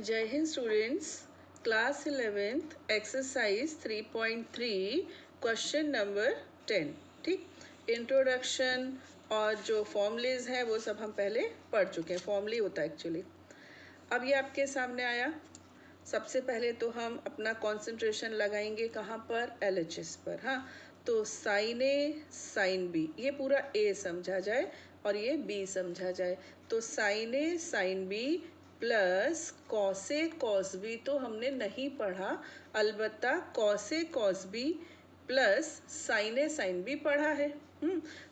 जय Hind students, class 11th exercise 3.3 question number 10। ठीक, introduction और जो फॉर्मूलेज हैं वो सब हम पहले पढ़ चुके हैं। फॉर्मूले होता है एक्चुअली। अब ये आपके सामने आया। सबसे पहले तो हम अपना कंसंट्रेशन लगाएंगे कहाँ पर, LHS पर। हाँ, तो साइन ए साइन बी, ये पूरा ए समझा जाए और ये बी समझा जाए। तो sign A sine B plus cos A cos B तो हमने नहीं पढ़ा, अलबत्ता cos A cos B plus sign A sine B पढ़ा है।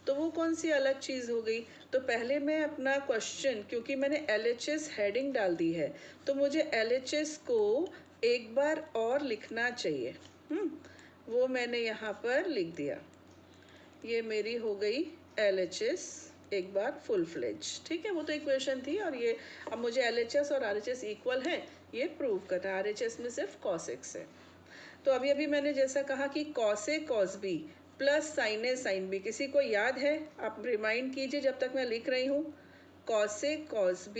तो वो कौन सी अलग चीज़ हो गई। तो पहले मैं अपना क्वेश्चन, क्योंकि मैंने LHS हेडिंग डाल दी है तो मुझे LHS को एक बार और लिखना चाहिए। वो मैंने यहाँ पर लिख दिया। ये मेरी हो गई LHS एक बार फुल फ्लेज। ठीक है, वो तो इक्वेशन थी और ये अब मुझे LHS और RHS इक्वल है ये प्रूव करना है। RHS में सिर्फ cos x है। तो अभी अभी मैंने जैसा कहा कि cos a cos b plus sin a sin b, किसी को याद है? आप रिमाइंड कीजिए जब तक मैं लिख रही हूँ। cos a cos b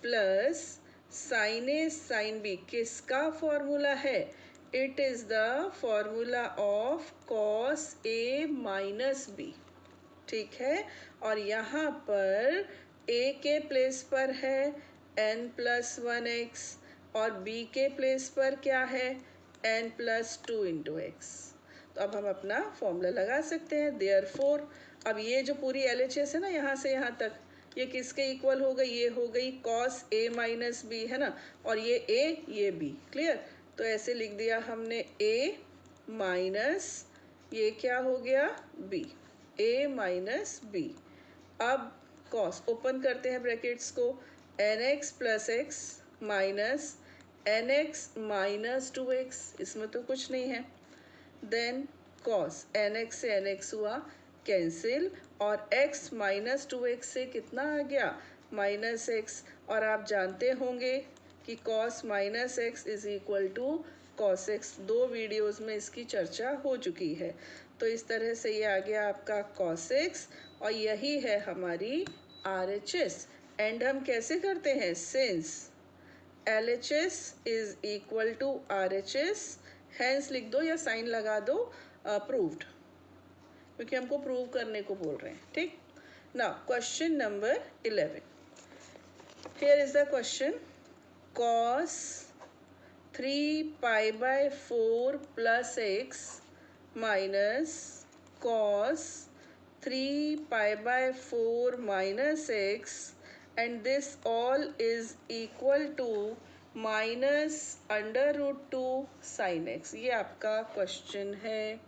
plus sin a sin b किसका फॉर्मूला है? It is the formula of cos a minus b। ठीक है, और यहाँ पर a के प्लेस पर है n+1x और b के प्लेस पर क्या है n+2 इंटू एक्स। तो अब हम अपना फॉर्मूला लगा सकते हैं। देयरफॉर अब ये जो पूरी LHS है ना, यहाँ से यहाँ तक, ये किसके इक्वल हो गई? ये हो गई cos a माइनस बी, है ना, और ये a ये b। क्लियर? तो ऐसे लिख दिया हमने a माइनस ये क्या हो गया b, a माइनस b। अब cos ओपन करते हैं ब्रैकेट्स को, nx plus x minus nx minus 2x, इसमें तो कुछ नहीं है। देन cos nx से nx हुआ कैंसिल और x माइनस 2x से कितना आ गया माइनस x। और आप जानते होंगे कि cos minus x is equal to cos x। दो वीडियोस में इसकी चर्चा हो चुकी है। तो इस तरह से ये आ गया आपका cos x और यही है हमारी RHS। एंड हम कैसे करते हैं? Since LHS is equal to RHS, hence लिख दो या साइन लगा दो, प्रूव्ड, क्योंकि हमको प्रूव करने को बोल रहे हैं। ठीक, now question number 11। Here is the question. cos 3π/4 plus x minus cos 3π/4 minus x and this all is equal to -√2 sin x। ये आपका क्वेश्चन है।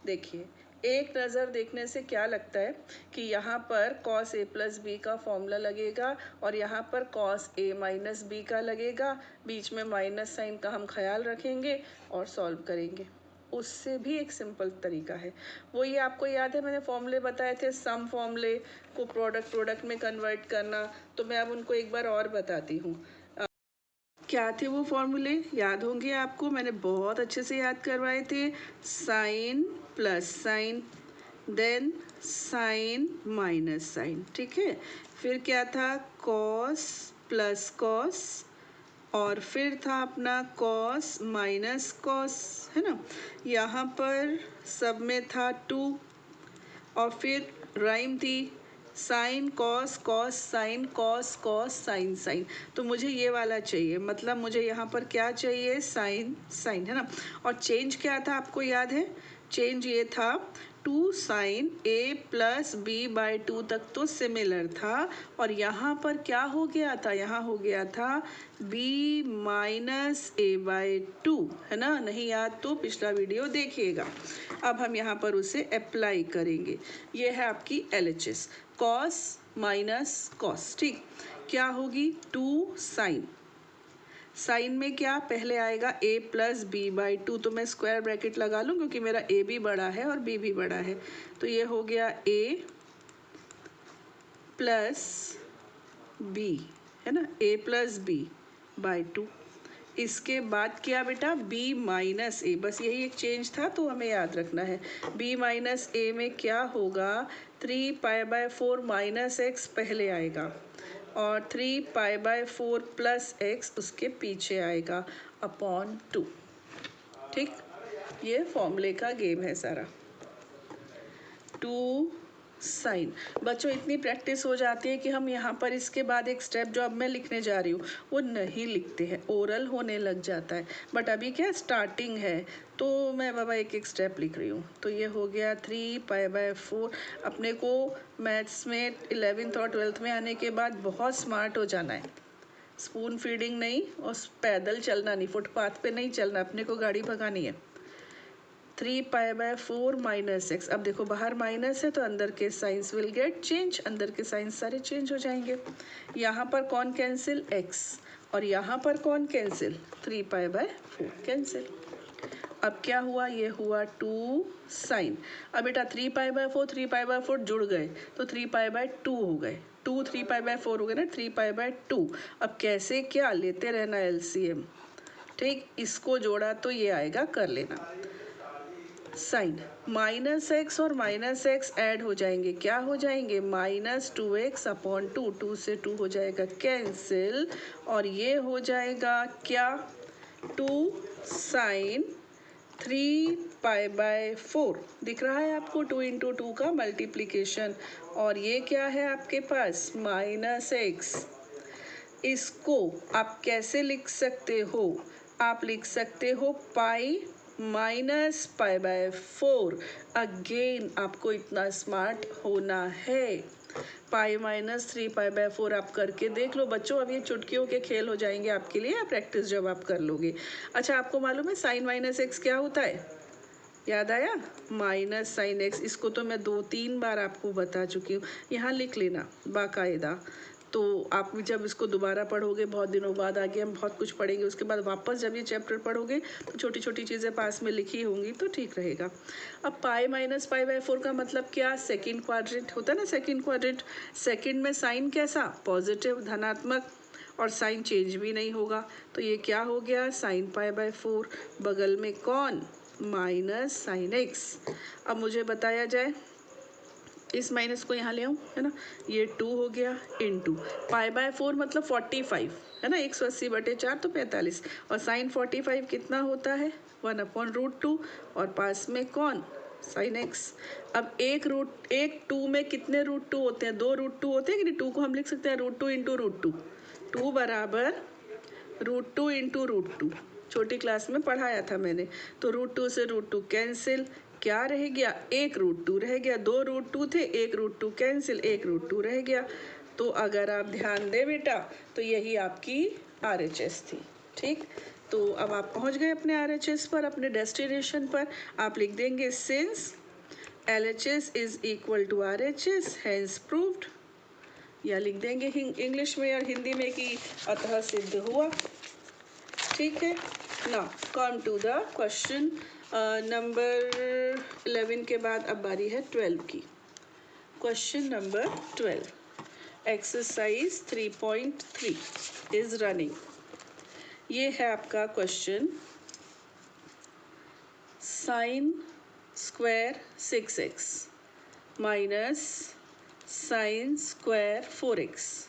देखिए, एक नज़र देखने से क्या लगता है कि यहाँ पर cos a प्लस बी का फॉर्मूला लगेगा और यहाँ पर cos a माइनस बी का लगेगा। बीच में माइनस साइन का हम ख्याल रखेंगे और सॉल्व करेंगे। उससे भी एक सिंपल तरीका है, वो ये आपको याद है मैंने फॉर्मूले बताए थे, सम फॉर्मूले को प्रोडक्ट में कन्वर्ट करना। तो मैं अब उनको एक बार और बताती हूँ। क्या थे वो फॉर्मूले, याद होंगे आपको, मैंने बहुत अच्छे से याद करवाए थे। Sine plus sine, then sine minus sine. ठीक है, फिर क्या था? कॉस प्लस कॉस, और फिर था अपना कॉस माइनस कॉस, है ना। यहाँ पर सब में था 2 और फिर राइम थी sine cos cos sine cos cos sine sine. तो मुझे ये वाला चाहिए, मतलब मुझे यहाँ पर क्या चाहिए? साइन साइन, है ना। और चेंज क्या था आपको याद है? चेंज ये था 2 साइन a प्लस b/2 तक तो सिमिलर था, और यहाँ पर क्या हो गया था? यहाँ हो गया था b माइनस a/2, है ना। नहीं याद तो पिछला वीडियो देखिएगा। अब हम यहाँ पर उसे अप्लाई करेंगे। ये है आपकी LHS, कॉस माइनस कॉस। ठीक, क्या होगी? 2 साइन, साइन में क्या पहले आएगा a प्लस b/2, तो मैं स्क्वायर ब्रैकेट लगा लूँ क्योंकि मेरा a भी बड़ा है और b भी बड़ा है। तो ये हो गया a प्लस b, है ना, a प्लस b/2। इसके बाद क्या बेटा? b माइनस ए, बस यही एक चेंज था तो हमें याद रखना है। b माइनस ए में क्या होगा? 3π/4 माइनस एक्स पहले आएगा और 3π/4 प्लस एक्स उसके पीछे आएगा अपॉन 2। ठीक, ये फॉर्मूले का गेम है सारा। 2 साइन। बच्चों इतनी प्रैक्टिस हो जाती है कि हम यहाँ पर इसके बाद एक स्टेप जो अब मैं लिखने जा रही हूँ वो नहीं लिखते हैं, ओरल होने लग जाता है। बट अभी क्या स्टार्टिंग है तो मैं बाबा एक एक स्टेप लिख रही हूँ। तो ये हो गया 3π/4। अपने को मैथ्स में 11th और 12th में आने के बाद बहुत स्मार्ट हो जाना है। स्पून फीडिंग नहीं और पैदल चलना नहीं, फुटपाथ पे नहीं चलना, अपने को गाड़ी भगानी है। 3π/4 माइनस एक्स। अब देखो बाहर माइनस है तो अंदर के साइंस विल गेट चेंज, अंदर के साइंस सारे चेंज हो जाएंगे। यहाँ पर कौन कैंसिल, एक्स, और यहाँ पर कौन कैंसिल, 3π/4 कैंसिल। अब क्या हुआ, ये हुआ 2 साइन। अब बेटा 3π/4 जुड़ गए तो 3π/2 हो गए, 2 3π/4 हो गए ना, 3π/2। अब कैसे क्या लेते रहना एलसीएम। ठीक, इसको जोड़ा तो ये आएगा, कर लेना। साइन माइनस एक्स और माइनस एक्स ऐड हो जाएंगे, क्या हो जाएंगे, -2x/2। 2 से 2 हो जाएगा कैंसिल, और ये हो जाएगा क्या, 2 साइन 3π/4। दिख रहा है आपको 2 × 2 का मल्टीप्लीकेशन। और ये क्या है आपके पास, -x। इसको आप कैसे लिख सकते हो, आप लिख सकते हो पाई -π/4। अगेन आपको इतना स्मार्ट होना है। पाई -3π/4 आप करके देख लो बच्चों। अब ये चुटकियों के खेल हो जाएंगे आपके लिए, प्रैक्टिस जब आप कर लोगे। अच्छा, आपको मालूम है साइन -x क्या होता है, याद आया, माइनस साइन एक्स। इसको तो मैं 2-3 बार आपको बता चुकी हूँ, यहाँ लिख लेना बाकायदा। तो आप जब इसको दोबारा पढ़ोगे, बहुत दिनों बाद आगे हम बहुत कुछ पढ़ेंगे, उसके बाद वापस जब ये चैप्टर पढ़ोगे तो छोटी छोटी चीज़ें पास में लिखी होंगी तो ठीक रहेगा। अब पाई -π/4 का मतलब क्या, सेकंड क्वाड्रेंट होता है ना, सेकंड क्वाड्रेंट। सेकंड में साइन कैसा, पॉजिटिव, धनात्मक, और साइन चेंज भी नहीं होगा। तो ये क्या हो गया, साइन π/4। बगल में कौन, माइनस साइन एक्स। अब मुझे बताया जाए, इस माइनस को यहाँ ले आऊँ, है ना, ये 2 हो गया इंटू π/4 मतलब 45 है ना, 180/4 तो 45, और साइन 45 कितना होता है, 1/√2, और पास में कौन, साइन एक्स। अब एक 2 में कितने √2 होते हैं, 2 √2 होते हैं कि नहीं। 2 को हम लिख सकते हैं √2 × √2, 2 बराबर √2 × √2, छोटी क्लास में पढ़ाया था मैंने। तो √2 से √2 कैंसिल, क्या रह गया, एक √2 रह गया। 2 √2 थे, एक √2 कैंसिल, एक √2 रह गया। तो अगर आप ध्यान दें बेटा तो यही आपकी RHS थी। ठीक, तो अब आप पहुंच गए अपने RHS पर, अपने डेस्टिनेशन पर। आप लिख देंगे since LHS is equal to RHS has proved, या लिख देंगे इंग्लिश में और हिंदी में कि अतः सिद्ध हुआ। ठीक है, now come to the question number 11 के बाद अब बारी है 12 की। Question number 12, exercise 3.3 is running. ये है आपका question, sine square 6x minus sine square 4x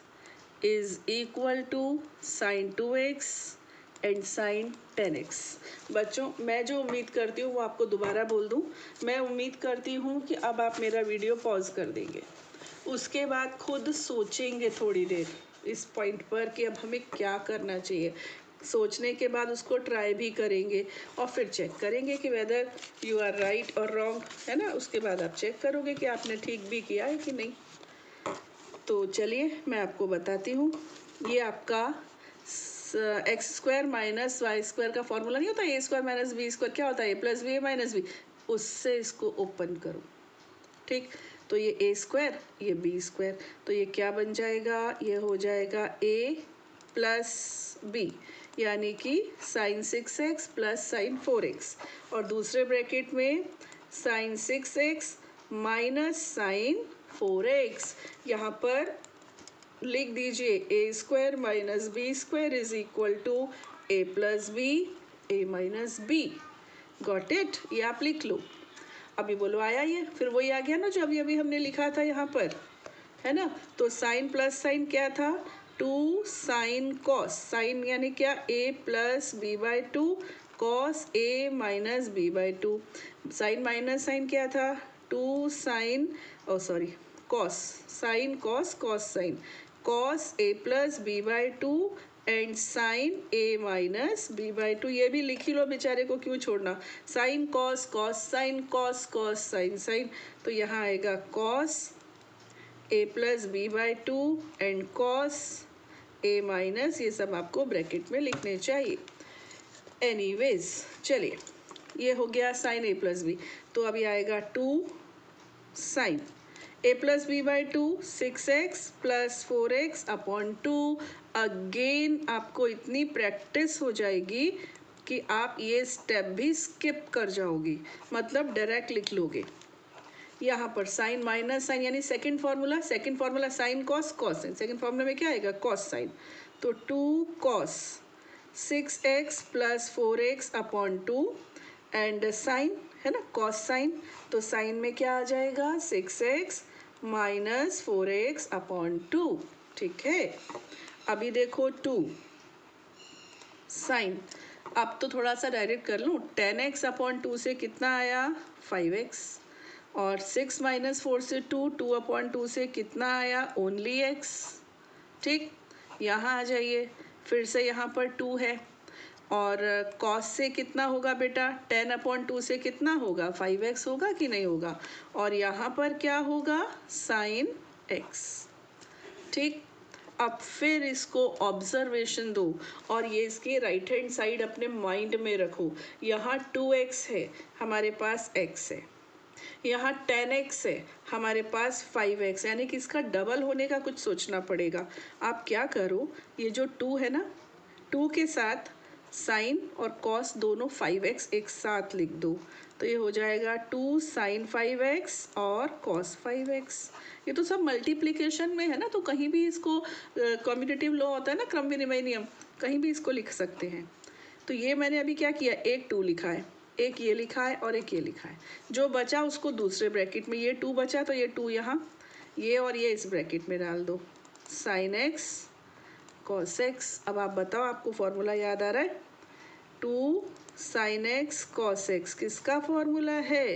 is equal to sine 2x and sine 10x। बच्चों मैं जो उम्मीद करती हूँ वो आपको दोबारा बोल दूँ। मैं उम्मीद करती हूँ कि अब आप मेरा वीडियो पॉज कर देंगे, उसके बाद खुद सोचेंगे थोड़ी देर इस पॉइंट पर कि अब हमें क्या करना चाहिए। सोचने के बाद उसको ट्राई भी करेंगे और फिर चेक करेंगे कि वेदर यू आर राइट और रॉन्ग, है ना। उसके बाद आप चेक करोगे कि आपने ठीक भी किया है कि नहीं। तो चलिए मैं आपको बताती हूँ। ये आपका x² माइनस y² का फॉर्मूला नहीं होता, a² माइनस b², क्या होता है, a + b माइनस b। उससे इसको ओपन करो। ठीक, तो ये a², ये b², तो ये क्या बन जाएगा, ये हो जाएगा a + b, यानी कि sign 6x plus sign 4x, और दूसरे ब्रैकेट में sign 6x minus sign 4x। यहाँ पर लिख दीजिए a² minus b² is equal to a + b a minus b। Got it, ये आप लिख लो। अभी बोलो आया ये, फिर वही आ गया ना जो अभी अभी हमने लिखा था यहाँ पर, है ना। तो साइन प्लस साइन क्या था, 2 साइन कॉस, साइन यानी क्या, a plus B by two, cos a minus B by two. Sine minus sine क्या था, 2 sine, oh sorry, cos, sine cos cos sine, cos a plus B by two and sine a minus B by two. ये भी लिख ही लो, बेचारे को क्यों छोड़ना। Sine cos cos sine, cos cos sine sine, तो यहाँ आएगा cos a plus B by two and cos a minus, ये सब आपको ब्रैकेट में लिखने चाहिए। एनीवेज चलिए, ये हो गया साइन a प्लस बी, तो अभी आएगा 2 sine a plus B by two, 6x plus 4x upon 2। Again आपको इतनी प्रैक्टिस हो जाएगी कि आप ये स्टेप भी स्किप कर जाओगी, मतलब डायरेक्ट लिख लोगे। यहाँ पर साइन माइनस साइन यानी second formula sine cos cos sine, second formula में क्या आएगा, कॉस साइन, तो 2 cos 6x plus 4x upon 2 and sine है ना, कॉस साइन, तो साइन में क्या आ जाएगा, 6x माइनस 4x अपॉन 2। ठीक है, अभी देखो 2 साइन, अब तो थोड़ा सा डायरेक्ट कर लूँ, 10x अपॉन 2 से कितना आया, 5x, और 6 माइनस 4 से 2 अपॉन 2 से कितना आया, ओनली x। ठीक, यहाँ आ जाइए, फिर से यहाँ पर 2 है, और cos से कितना होगा बेटा, 10 अपॉन 2 से कितना होगा, 5x होगा कि नहीं होगा, और यहाँ पर क्या होगा, साइन x। ठीक, अब फिर इसको ऑब्जर्वेशन दो और ये इसके राइट हैंड साइड अपने माइंड में रखो। यहाँ 2x है, हमारे पास x है, यहाँ 10x है, हमारे पास 5x, यानी कि इसका डबल होने का कुछ सोचना पड़ेगा। आप क्या करो, ये जो 2 है ना, 2 के साथ साइन और कॉस दोनों 5x एक साथ लिख दो, तो ये हो जाएगा 2 साइन 5x और कॉस 5x। ये तो सब मल्टीप्लिकेशन में है ना, तो कहीं भी इसको कम्यूटेटिव लॉ होता है ना, क्रम विनिमय नियम, कहीं भी इसको लिख सकते हैं। तो ये मैंने अभी क्या किया, एक 2 लिखा है, एक ये लिखा है और एक ये लिखा है, जो बचा उसको दूसरे ब्रैकेट में, ये 2 बचा तो ये 2 यहाँ, ये और ये इस ब्रैकेट में डाल दो, साइन एक्स कॉस एक्स। अब आप बताओ, आपको फॉर्मूला याद आ रहा है, 2 साइन एक्स कॉस एक्स किसका फॉर्मूला है,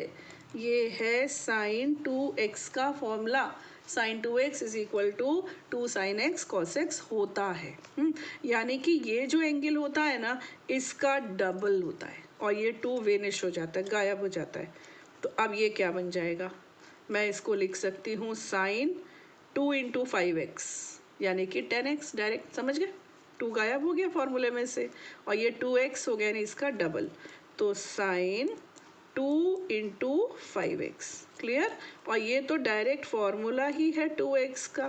ये है साइन 2x का formula. Sine 2x is equal to 2 sine x cos x होता है। यानी कि ये जो एंगल होता है ना, इसका डबल होता है, और ये 2 वेनिश हो जाता है, गायब हो जाता है। तो अब ये क्या बन जाएगा, मैं इसको लिख सकती हूँ साइन 2 इंटू 5x, यानी कि 10x, डायरेक्ट समझ गए, 2 गायब हो गया फॉर्मूले में से, और ये 2x हो गया, यानी इसका डबल, तो साइन 2 इंटू 5x, क्लियर। और ये तो डायरेक्ट फॉर्मूला ही है 2x का,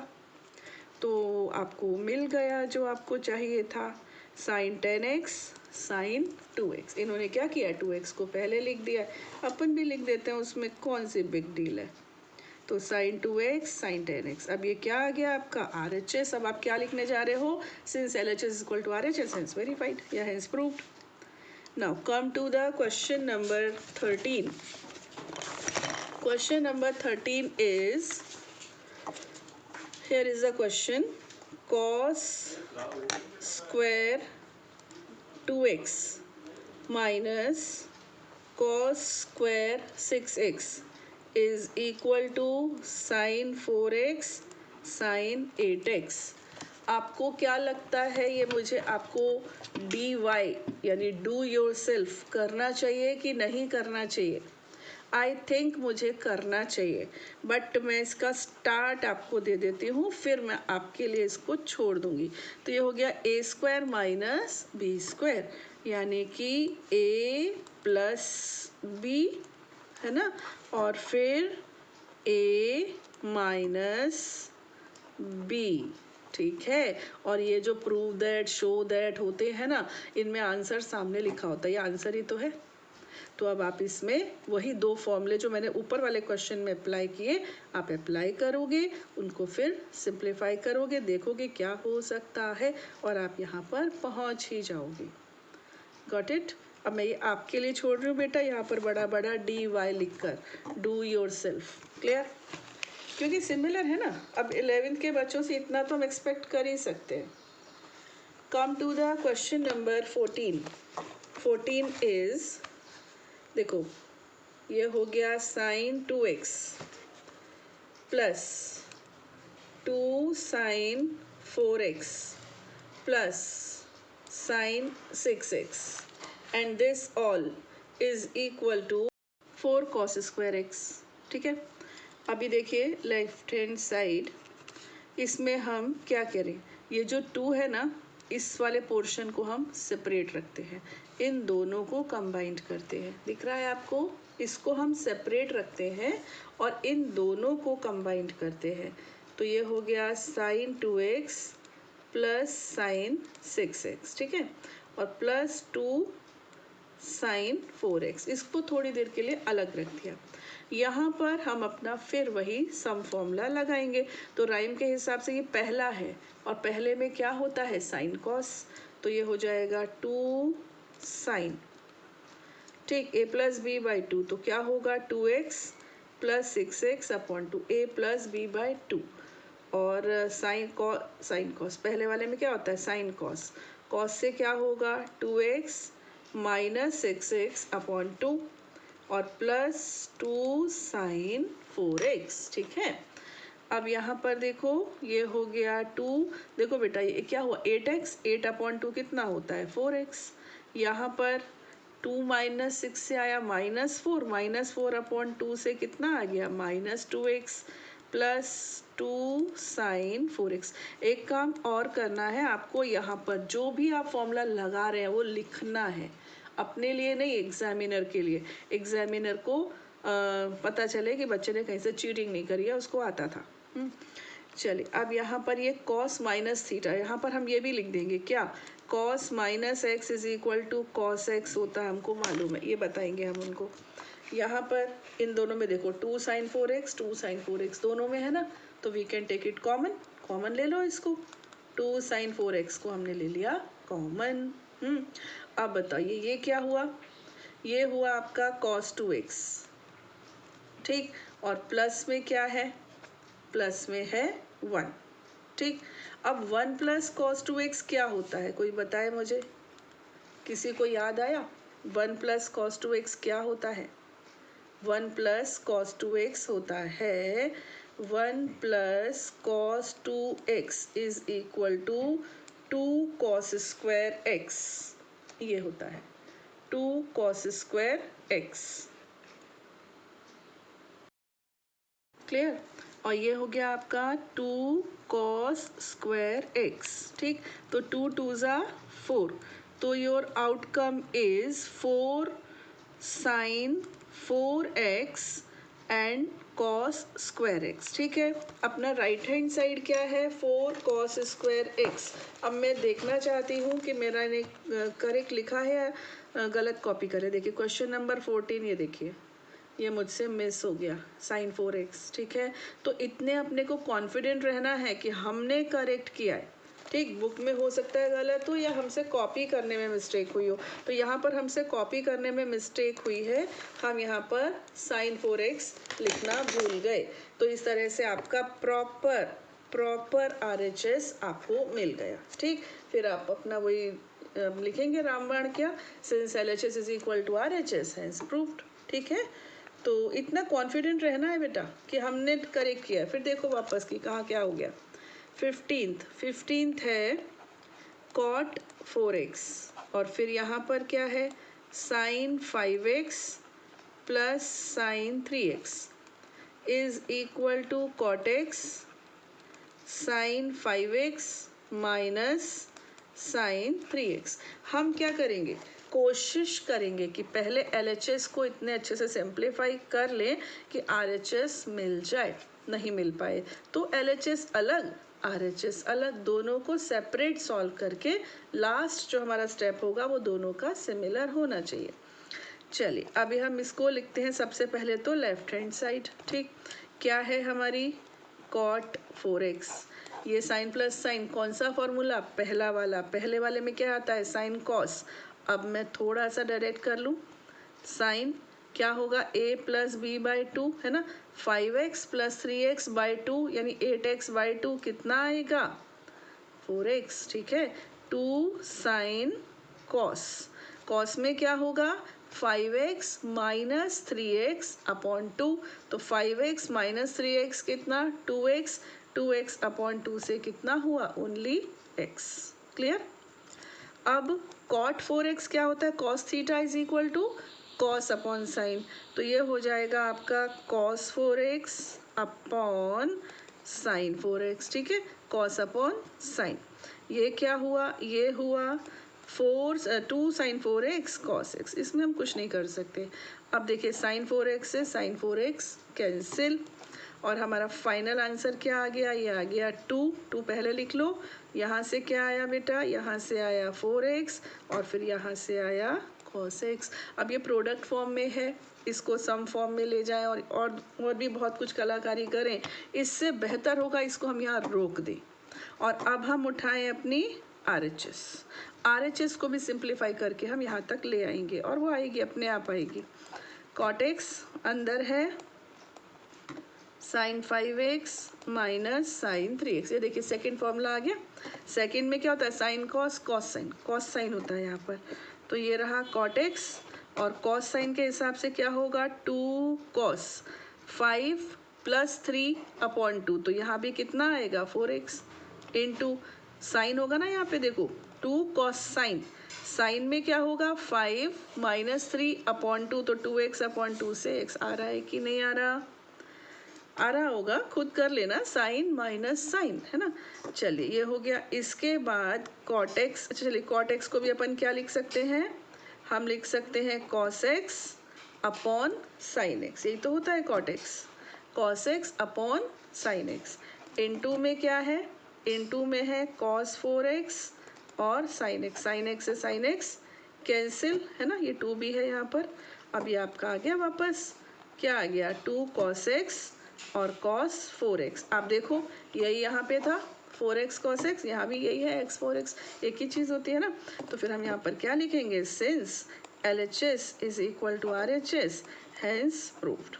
तो आपको मिल गया जो आपको चाहिए था, साइन 10x साइन 2x। इन्होंने क्या किया, 2x को पहले लिख दिया, अपन भी लिख देते हैं, उसमें कौन सी बिग डील है। तो साइन 2x साइन 10x, अब ये क्या आ गया आपका RHS। अब आप क्या लिखने जा रहे हो, since LHS is equal to RHS, hence verified या hence proved. Now come to the question number 13. Question number 13 is, here is the question, cos square 2x minus cos square 6x is equal to sin 4x sin 8x। आपको क्या लगता है, ये मुझे आपको dy यानी do your self करना चाहिए कि नहीं करना चाहिए। आई थिंक मुझे करना चाहिए, बट मैं इसका स्टार्ट आपको दे देती हूँ, फिर मैं आपके लिए इसको छोड़ दूँगी। तो ये हो गया a square minus b square, यानी कि a प्लस बी है ना, और फिर a माइनस बी, ठीक है। और ये जो प्रूव दैट शो दैट होते हैं ना, इनमें आंसर सामने लिखा होता है, ये आंसर ही तो है। तो अब आप इसमें वही 2 फॉर्मूले जो मैंने ऊपर वाले क्वेश्चन में अप्लाई किए, आप अप्लाई करोगे, उनको फिर सिंप्लीफाई करोगे, देखोगे क्या हो सकता है, और आप यहाँ पर पहुँच ही जाओगे। Got it. अब मैं ये आपके लिए छोड़ रही हूँ बेटा, यहाँ पर बड़ा बड़ा dy लिख कर, डू योर सेल्फ, क्लियर। क्योंकि सिमिलर है ना। अब 11th के बच्चों से इतना तो हम एक्सपेक्ट कर ही सकते हैं। Come to the question number 14। 14 is, देखो ये हो गया sin 2x plus 2 sin 4x plus sin 6x and this all is equal to 4 cos square x। ठीक है, अभी देखिए लेफ्ट हैंड साइड, इसमें हम क्या करें, ये जो 2 है ना, इस वाले पोर्शन को हम सेपरेट रखते हैं, इन दोनों को कंबाइंड करते हैं। दिख रहा है आपको, इसको हम सेपरेट रखते हैं और इन दोनों को कंबाइंड करते हैं। तो ये हो गया sin 2x plus sin 6x, ठीक है, और प्लस 2 sin 4x। इसको थोड़ी देर के लिए अलग रख दिया। यहाँ पर हम अपना फिर वही सम फॉर्मूला लगाएंगे। तो राइम के हिसाब से ये पहला है और पहले में क्या होता है, साइन कॉस, तो ये हो जाएगा 2 साइन, ठीक, a प्लस बी बाई 2, तो क्या होगा 2x plus 6x upon 2, a plus B by 2। और साइन कॉस पहले वाले में क्या होता है, साइन कॉस, कॉस से क्या होगा 2x माइनस 6x अपॉन 2 और प्लस 2 साइन 4x। ठीक है, अब यहाँ पर देखो ये हो गया 2, देखो बेटा ये क्या हुआ 8x, 8 अपॉन 2 कितना होता है 4x। यहाँ पर 2 माइनस 6 से आया -4, -4 अपॉन 2 से कितना आ गया -2x प्लस 2 साइन 4x। एक काम और करना है आपको, यहाँ पर जो भी आप फॉर्मूला लगा रहे हैं वो लिखना है, अपने लिए नहीं, एग्जामिनर के लिए। एग्जामिनर को पता चले कि बच्चे ने कहीं से चीटिंग नहीं करी है, उसको आता था। चलिए, अब यहाँ पर ये कॉस माइनस थीटा, यहाँ पर हम ये भी लिख देंगे क्या, cos minus x is equal to cos x होता है, हमको मालूम है, ये बताएंगे हम उनको। यहाँ पर इन दोनों में देखो 2 साइन 4x 2 साइन 4x दोनों में है ना, तो we can take it common, common ले लो इसको, 2 साइन 4x को हमने ले लिया कॉमन। अब बताइए ये क्या हुआ, ये हुआ आपका cos 2x, ठीक, और प्लस में क्या है, प्लस में है 1, ठीक। अब 1 प्लस cos 2x क्या होता है, कोई बताए मुझे, किसी को याद आया 1 प्लस cos 2x क्या होता है। 1 प्लस cos 2x होता है 1 plus cos 2x is equal to 2 cos square x, ये होता है 2 cos स्क्वायर x। क्लियर, और ये हो गया आपका 2 cos स्क्वायर x, ठीक। तो 2 2s are 4, तो your outcome is 4 sine 4x and cos square x, ठीक है। अपना राइट हैंड साइड क्या है 4 cos स्क्वायर x। अब मैं देखना चाहती हूँ कि मेरा ने करेक्ट लिखा है या गलत कॉपी करे। देखिए क्वेश्चन नंबर 14, ये देखिए ये मुझसे मिस हो गया साइन 4x, ठीक है। तो इतने अपने को कॉन्फिडेंट रहना है कि हमने करेक्ट किया है, ठीक। बुक में हो सकता है गलत हो या हमसे कॉपी करने में मिस्टेक हुई हो, तो यहाँ पर हमसे कॉपी करने में मिस्टेक हुई है, हम यहाँ पर साइन 4x लिखना भूल गए। तो इस तरह से आपका प्रॉपर RHS आपको मिल गया, ठीक। फिर आप अपना वही लिखेंगे रामबाण क्या, since LHS is equal to RHS has proved, ठीक है। तो इतना कॉन्फिडेंट रहना है बेटा कि हमने करेक्ट किया। फिर देखो वापस की कहाँ क्या हो गया, 15th है cot 4x और फिर यहाँ पर क्या है sine 5x plus sine 3x is equal to cot x sine 5x minus sine 3x। हम क्या करेंगे, कोशिश करेंगे कि पहले LHS को इतने अच्छे से सिंप्लीफाई कर लें कि RHS मिल जाए, नहीं मिल पाए तो LHS अलग RHS अलग, दोनों को सेपरेट सॉल्व करके लास्ट जो हमारा स्टेप होगा वो दोनों का सिमिलर होना चाहिए। चलिए अभी हम इसको लिखते हैं सबसे पहले तो लेफ्ट हैंड साइड, ठीक। क्या है हमारी cot 4x, ये साइन प्लस साइन कौन सा फॉर्मूला, पहला वाला, पहले वाले में क्या आता है साइन कॉस। अब मैं थोड़ा सा डायरेक्ट कर लूँ, साइन क्या होगा a plus B by two, है ना, 5x plus 3x by two यानी 8x बाई टू कितना आएगा 4x, ठीक है। 2 साइन कॉस, कॉस में क्या होगा 5x minus 3x upon two, तो 5x माइनस 3x कितना 2x, 2x अपॉन टू से कितना हुआ ओनली x, क्लियर। अब cot 4x क्या होता है, cos theta is equal to cos upon sine, तो ये हो जाएगा आपका cos 4x upon sine 4x, ठीक है, cos अपॉन साइन। ये क्या हुआ, ये हुआ 2 साइन 4x cos x, इसमें हम कुछ नहीं कर सकते। अब देखिए साइन 4x से साइन 4x कैंसिल, और हमारा फाइनल आंसर क्या आ गया, ये आ गया 2 पहले लिख लो। यहाँ से क्या आया बेटा, यहाँ से आया 4x और फिर यहाँ से आया cos x। अब ये प्रोडक्ट फॉर्म में है, इसको सम फॉर्म में ले जाएं और भी बहुत कुछ कलाकारी करें, इससे बेहतर होगा इसको हम यहाँ रोक दें। और अब हम उठाएं अपनी RHS को भी सिंप्लीफाई करके हम यहाँ तक ले आएंगे और वो आएगी अपने आप आएगी। cot x अंदर है sine 5x minus sine 3x, ये देखिए सेकेंड फॉर्मूला आ गया। सेकेंड में क्या होता है sign cos cos sine, cos sine होता है यहाँ पर, तो ये रहा cot x और कॉस साइन के हिसाब से क्या होगा 2 cos 5 प्लस 3 अपॉन 2, तो यहाँ भी कितना आएगा 4x इंटू साइन होगा ना, यहाँ पे देखो 2 cos साइन, साइन में क्या होगा 5 माइनस 3 अपॉन 2, तो 2x अपॉन 2 से x आ रहा है कि नहीं आ रहा होगा, खुद कर लेना, साइन माइनस साइन, है ना। चलिए ये हो गया। इसके बाद cot x, अच्छा चलिए cot x को भी अपन क्या लिख सकते हैं, हम लिख सकते हैं cos x upon sine x, यही तो होता है cot x, cos x upon sine x। Into में क्या है, इनटू में है cos 4x और साइन x, साइन x से साइन x कैंसिल, है ना, ये 2 भी है यहाँ पर। अब ये आपका आ गया वापस, क्या आ गया 2 cos x और cos 4x। आप देखो यही यहाँ पे था 4x cos x, यहाँ भी यही है x 4x, एक ही चीज़ होती है ना। तो फिर हम यहाँ पर क्या लिखेंगे, since LHS is equal to RHS hence proved.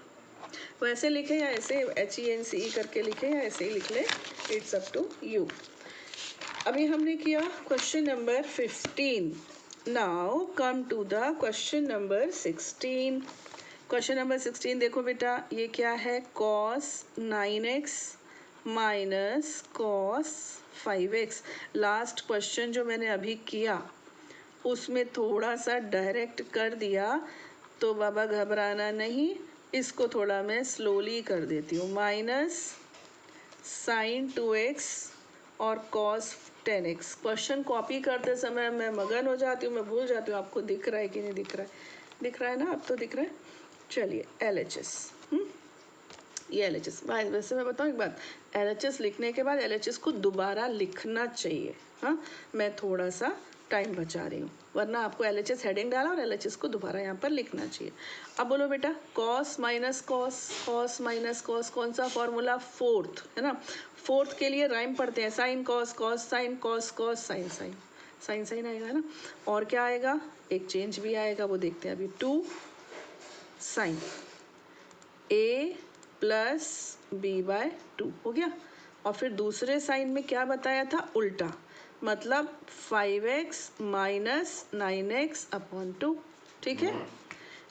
वैसे लिखे या ऐसे HENCE करके लिखे या ऐसे ही लिख ले, इट्स अप टू यू। अभी हमने किया question number 15। Now come to the question number 16। Question number 16 देखो बेटा, ये क्या है cos 9x minus cos 5x। Last question जो मैंने अभी किया उसमें थोड़ा सा डायरेक्ट कर दिया, तो बाबा घबराना नहीं, इसको थोड़ा मैं स्लोली कर देती हूँ। माइनस साइन 2x और cos 10x। क्वेश्चन कॉपी करते समय मैं मगन हो जाती हूँ, मैं भूल जाती हूँ आपको दिख रहा है कि नहीं दिख रहा है, दिख रहा है ना, अब तो दिख रहा है। चलिए LHS, ये LHS, वैसे मैं बताऊँ एक बात, LHS लिखने के बाद LHS को दोबारा लिखना चाहिए, हाँ, मैं थोड़ा सा टाइम बचा रही हूँ, वरना आपको LHS हेडिंग डाला और LHS को दोबारा यहाँ पर लिखना चाहिए। अब बोलो बेटा cos minus cos, cos minus cos, कौन सा फॉर्मूला, फोर्थ, है ना। फोर्थ के लिए राइम पढ़ते हैं, sine cos, cos sine, cos cos, sine sine, sine sine आएगा, है ना। और क्या आएगा, एक चेंज भी आएगा, वो देखते हैं अभी। 2 sine a plus b by 2 हो गया। और फिर दूसरे साइन में क्या बताया था, उल्टा, मतलब 5x माइनस 9x अपॉन 2, ठीक है।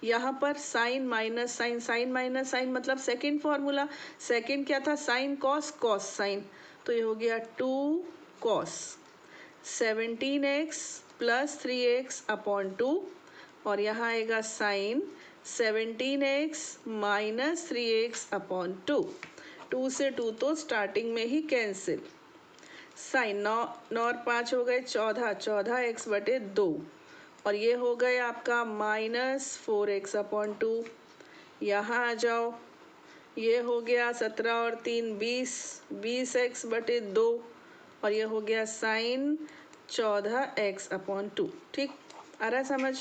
यहाँ पर sine minus sine, sine minus sine मतलब सेकेंड फॉर्मूला, सेकेंड क्या था, साइन कॉस, कॉस साइन, तो ये हो गया 2 cos 17x plus 3x upon 2, और यहाँ आएगा sign 17x minus 3x upon 2, 2 से 2 तो स्टार्टिंग में ही कैंसिल, साइन 9 और 5 हो गए 14, 14x बटे 2, और ये हो गए आपका माइनस 4x अपॉन 2। यहाँ आ जाओ, ये हो गया 17 और 3 20, 20x बटे 2, और ये हो गया साइन 14x अपॉन 2, ठीक, आ रहा है समझ।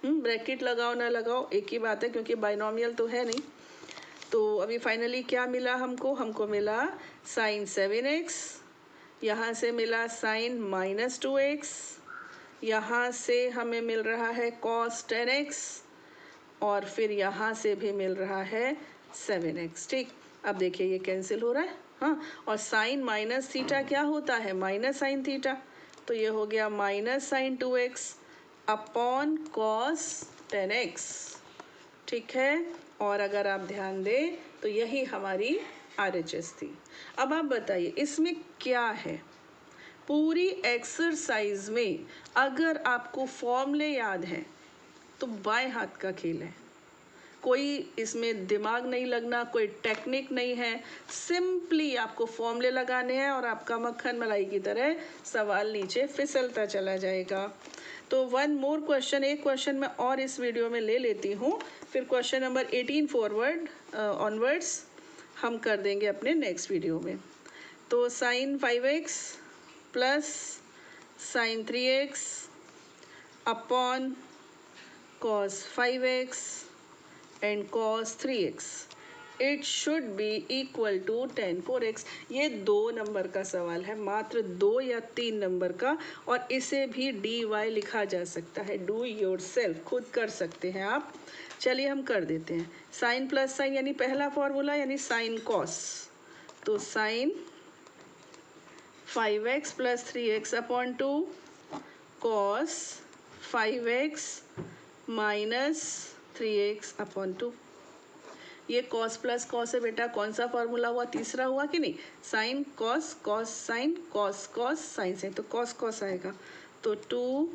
ब्रैकेट लगाओ ना लगाओ एक ही बात है, क्योंकि बाइनोमियल तो है नहीं। तो अभी फाइनली क्या मिला हमको, हमको मिला साइन 7x, यहाँ से मिला साइन माइनस 2x, यहाँ से हमें मिल रहा है cos 10x, और फिर यहाँ से भी मिल रहा है 7x। ठीक, अब देखिए ये कैंसिल हो रहा है, हाँ, और साइन माइनस थीटा क्या होता है, माइनस साइन थीटा, तो ये हो गया minus sign 2x upon cos 10x। ठीक है, और अगर आप ध्यान दें तो यही हमारी RHS थी। अब आप बताइए इसमें क्या है। पूरी एक्सरसाइज में अगर आपको फॉर्मूले याद हैं तो बाएं हाथ का खेल है, कोई इसमें दिमाग नहीं लगना, कोई टेक्निक नहीं है, सिंपली आपको फॉर्मूले लगाने हैं और आपका मक्खन मलाई की तरह सवाल नीचे फिसलता चला जाएगा। तो वन मोर क्वेश्चन, एक क्वेश्चन मैं और इस वीडियो में ले लेती हूँ, फिर क्वेश्चन नंबर 18 फॉरवर्ड ऑनवर्ड्स हम कर देंगे अपने नेक्स्ट वीडियो में। तो sine 5x plus sine 3x upon cos 5x and cos 3x it should be equal to tan 4x। ये 2 नंबर का सवाल है, मात्र 2 या 3 नंबर का, और इसे भी dy लिखा जा सकता है, डू योर सेल्फ, खुद कर सकते हैं आप। चलिए हम कर देते हैं। साइन प्लस साइन यानी पहला फॉर्मूला यानी साइन कॉस, तो sine 5x plus 3x upon 2 cos 5x minus 3x upon 2। ये कॉस प्लस कॉस है बेटा, कौन सा फॉर्मूला हुआ, तीसरा हुआ कि नहीं, sine cos cos sine cos cos sine sine, तो कॉस कॉस आएगा, तो 2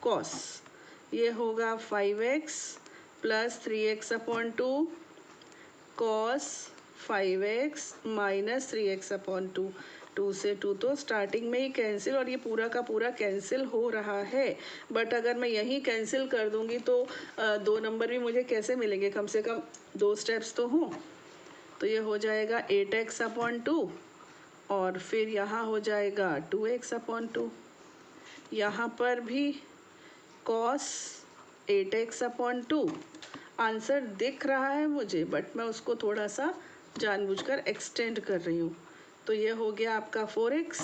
कॉस, ये होगा 5x plus 3x upon 2 cos 5x minus 3x upon 2। 2 से 2 तो स्टार्टिंग में ही कैंसिल, और ये पूरा का पूरा कैंसिल हो रहा है। बट अगर मैं यहीं कैंसिल कर दूंगी तो 2 नंबर भी मुझे कैसे मिलेंगे, कम से कम 2 स्टेप्स तो हों। तो ये हो जाएगा 8x अपॉन 2 और फिर यहाँ हो जाएगा 2x अपॉन 2। यहाँ पर भी कॉस 8x अपॉन 2, आंसर दिख रहा है मुझे, बट मैं उसको थोड़ा सा जानबूझकर एक्सटेंड कर रही हूँ। तो ये हो गया आपका 4x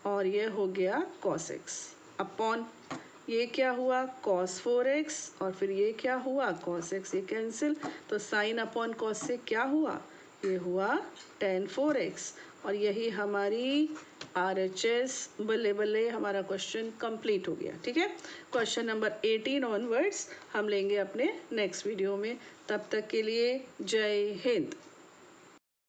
और ये हो गया cos x अपॉन, ये क्या हुआ cos 4x और फिर ये क्या हुआ cos x, ये कैंसिल, तो साइन अपॉन कॉस से क्या हुआ, ये हुआ tan 4x, और यही हमारी RHS। बल्ले बल्ले हमारा क्वेश्चन कंप्लीट हो गया। ठीक है, क्वेश्चन नंबर 18 ऑनवर्ड्स हम लेंगे अपने नेक्स्ट वीडियो में। तब तक के लिए जय हिंद।